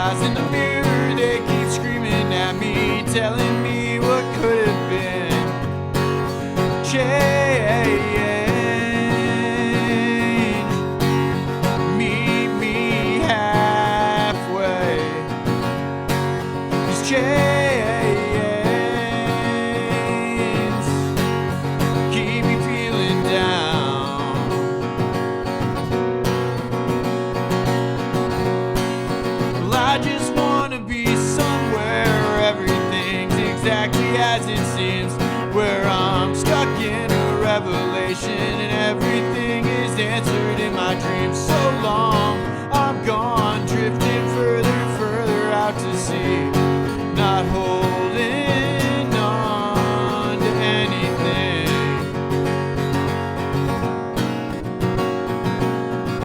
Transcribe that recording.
eyes in the mirror, they keep screaming at me, telling me what could have been. Change, meet me halfway. 'Cause chains keep me feeling down. Well, I just wanna be somewhere where everything's exactly as it seems, where I'm stuck in a revelation and everything is answered in my dreams. So long I'm gone, drifting further and further out to sea, not holding